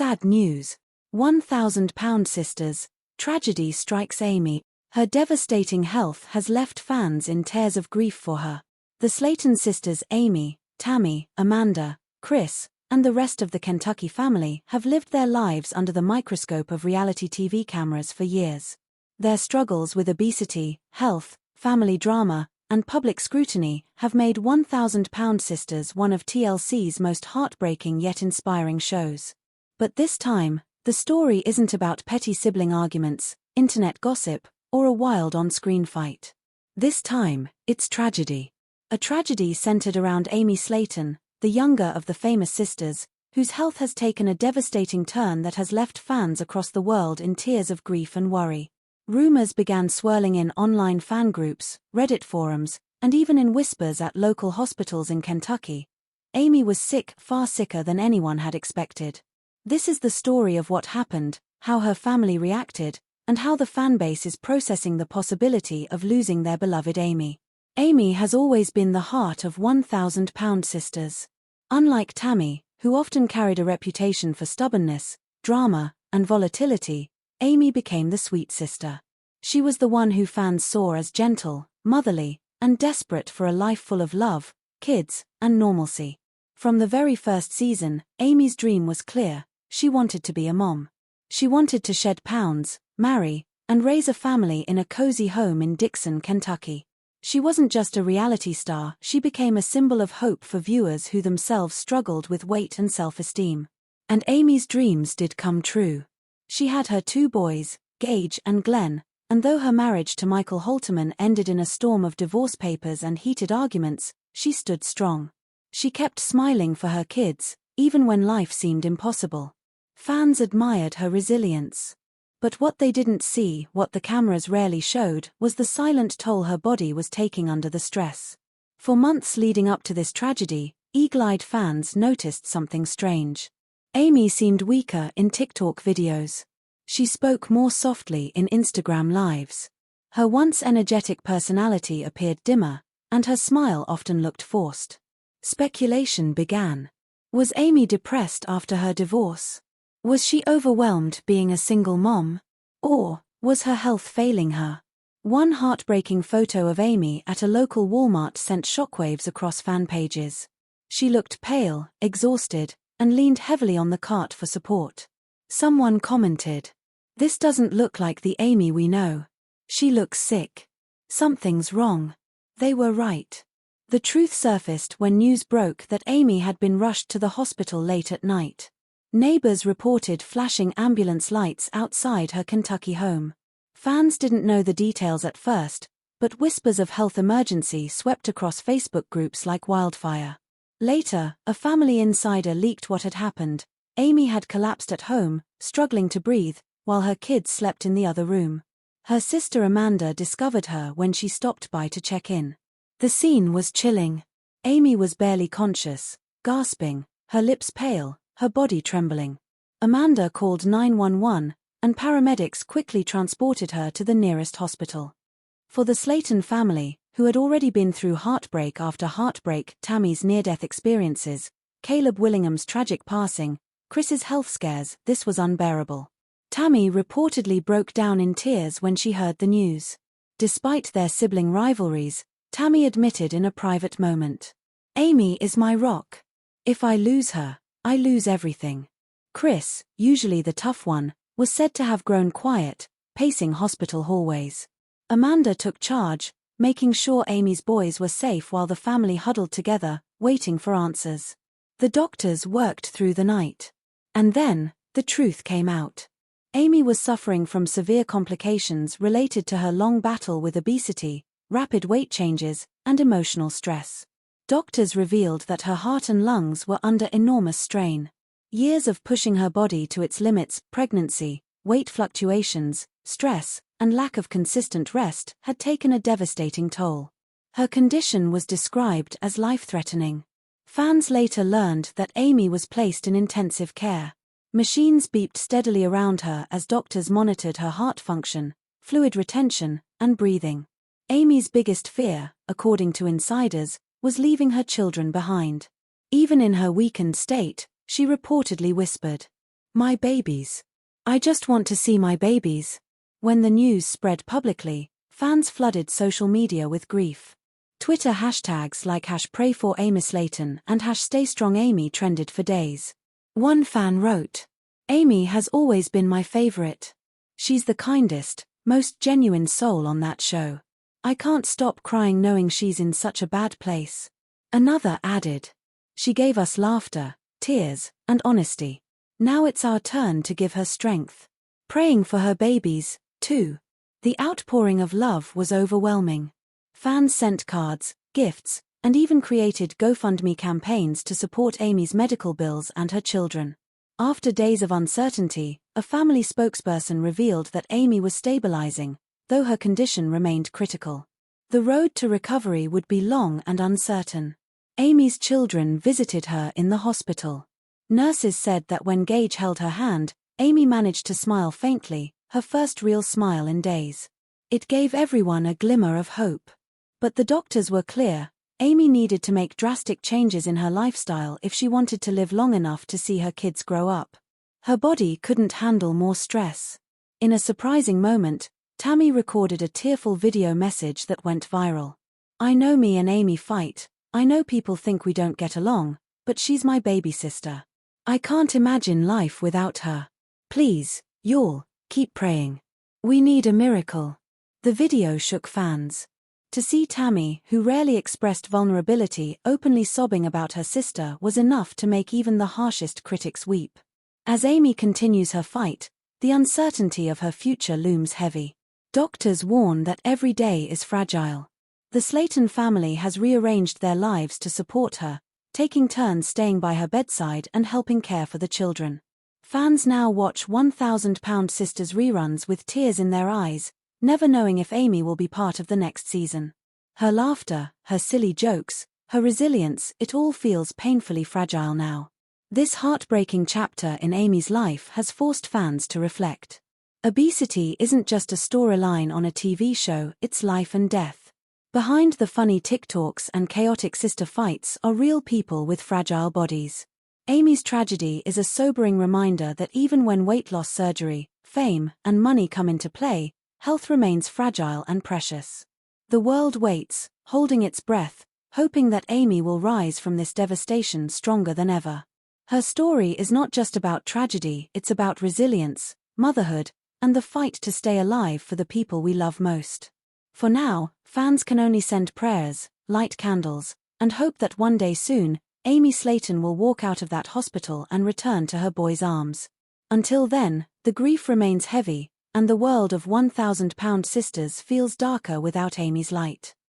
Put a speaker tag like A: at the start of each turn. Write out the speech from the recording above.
A: Sad news. £1,000 sisters. Tragedy strikes Amy. Her devastating health has left fans in tears of grief for her. The Slayton sisters Amy, Tammy, Amanda, Chris, and the rest of the Kentucky family have lived their lives under the microscope of reality TV cameras for years. Their struggles with obesity, health, family drama, and public scrutiny have made £1,000 Sisters one of TLC's most heartbreaking yet inspiring shows. But this time, the story isn't about petty sibling arguments, internet gossip, or a wild on-screen fight. This time, it's tragedy. A tragedy centered around Amy Slayton, the younger of the famous sisters, whose health has taken a devastating turn that has left fans across the world in tears of grief and worry. Rumors began swirling in online fan groups, Reddit forums, and even in whispers at local hospitals in Kentucky. Amy was sick, far sicker than anyone had expected. This is the story of what happened, how her family reacted, and how the fanbase is processing the possibility of losing their beloved Amy. Amy has always been the heart of £1,000 Sisters. Unlike Tammy, who often carried a reputation for stubbornness, drama, and volatility, Amy became the sweet sister. She was the one who fans saw as gentle, motherly, and desperate for a life full of love, kids, and normalcy. From the very first season, Amy's dream was clear: she wanted to be a mom. She wanted to shed pounds, marry, and raise a family in a cozy home in Dixon, Kentucky. She wasn't just a reality star, she became a symbol of hope for viewers who themselves struggled with weight and self-esteem. And Amy's dreams did come true. She had her 2 boys, Gage and Glenn, and though her marriage to Michael Holterman ended in a storm of divorce papers and heated arguments, she stood strong. She kept smiling for her kids, even when life seemed impossible. Fans admired her resilience. But what they didn't see, what the cameras rarely showed, was the silent toll her body was taking under the stress. For months leading up to this tragedy, eagle-eyed fans noticed something strange. Amy seemed weaker in TikTok videos. She spoke more softly in Instagram lives. Her once energetic personality appeared dimmer, and her smile often looked forced. Speculation began. Was Amy depressed after her divorce? Was she overwhelmed being a single mom? Or was her health failing her? One heartbreaking photo of Amy at a local Walmart sent shockwaves across fan pages. She looked pale, exhausted, and leaned heavily on the cart for support. Someone commented, "This doesn't look like the Amy we know. She looks sick. Something's wrong." They were right. The truth surfaced when news broke that Amy had been rushed to the hospital late at night. Neighbors reported flashing ambulance lights outside her Kentucky home. Fans didn't know the details at first, but whispers of health emergency swept across Facebook groups like wildfire. Later, a family insider leaked what had happened. Amy had collapsed at home, struggling to breathe, while her kids slept in the other room. Her sister Amanda discovered her when she stopped by to check in. The scene was chilling. Amy was barely conscious, gasping, her lips pale, her body trembling. Amanda called 911, and paramedics quickly transported her to the nearest hospital. For the Slayton family, who had already been through heartbreak after heartbreak, Tammy's near-death experiences, Caleb Willingham's tragic passing, Chris's health scares, this was unbearable. Tammy reportedly broke down in tears when she heard the news. Despite their sibling rivalries, Tammy admitted in a private moment, "Amy is my rock. If I lose her, I lose everything." Chris, usually the tough one, was said to have grown quiet, pacing hospital hallways. Amanda took charge, making sure Amy's boys were safe while the family huddled together, waiting for answers. The doctors worked through the night. And then, the truth came out. Amy was suffering from severe complications related to her long battle with obesity, rapid weight changes, and emotional stress. Doctors revealed that her heart and lungs were under enormous strain. Years of pushing her body to its limits, pregnancy, weight fluctuations, stress, and lack of consistent rest had taken a devastating toll. Her condition was described as life-threatening. Fans later learned that Amy was placed in intensive care. Machines beeped steadily around her as doctors monitored her heart function, fluid retention, and breathing. Amy's biggest fear, according to insiders, was leaving her children behind. Even in her weakened state, she reportedly whispered, My babies. I just want to see my babies. When the news spread publicly, fans flooded social media with grief. Twitter hashtags like #PrayForAmySlayton and #StayStrongAmy trended for days. One fan wrote, "Amy has always been my favorite. She's the kindest, most genuine soul on that show. I can't stop crying knowing she's in such a bad place." Another added, "She gave us laughter, tears, and honesty. Now it's our turn to give her strength. Praying for her babies, too." The outpouring of love was overwhelming. Fans sent cards, gifts, and even created GoFundMe campaigns to support Amy's medical bills and her children. After days of uncertainty, a family spokesperson revealed that Amy was stabilizing, though her condition remained critical. The road to recovery would be long and uncertain. Amy's children visited her in the hospital. Nurses said that when Gage held her hand, Amy managed to smile faintly, her first real smile in days. It gave everyone a glimmer of hope. But the doctors were clear: Amy needed to make drastic changes in her lifestyle if she wanted to live long enough to see her kids grow up. Her body couldn't handle more stress. In a surprising moment, Tammy recorded a tearful video message that went viral. "I know me and Amy fight. I know people think we don't get along, but she's my baby sister. I can't imagine life without her. Please, y'all, keep praying. We need a miracle." The video shook fans. To see Tammy, who rarely expressed vulnerability, openly sobbing about her sister was enough to make even the harshest critics weep. As Amy continues her fight, the uncertainty of her future looms heavy. Doctors warn that every day is fragile. The Slayton family has rearranged their lives to support her, taking turns staying by her bedside and helping care for the children. Fans now watch 1,000-Pound Sisters reruns with tears in their eyes, never knowing if Amy will be part of the next season. Her laughter, her silly jokes, her resilience, it all feels painfully fragile now. This heartbreaking chapter in Amy's life has forced fans to reflect. Obesity isn't just a storyline on a TV show, it's life and death. Behind the funny TikToks and chaotic sister fights are real people with fragile bodies. Amy's tragedy is a sobering reminder that even when weight loss surgery, fame, and money come into play, health remains fragile and precious. The world waits, holding its breath, hoping that Amy will rise from this devastation stronger than ever. Her story is not just about tragedy, it's about resilience, motherhood, and the fight to stay alive for the people we love most. For now, fans can only send prayers, light candles, and hope that one day soon, Amy Slayton will walk out of that hospital and return to her boy's arms. Until then, the grief remains heavy, and the world of 1,000-Pound Sisters feels darker without Amy's light.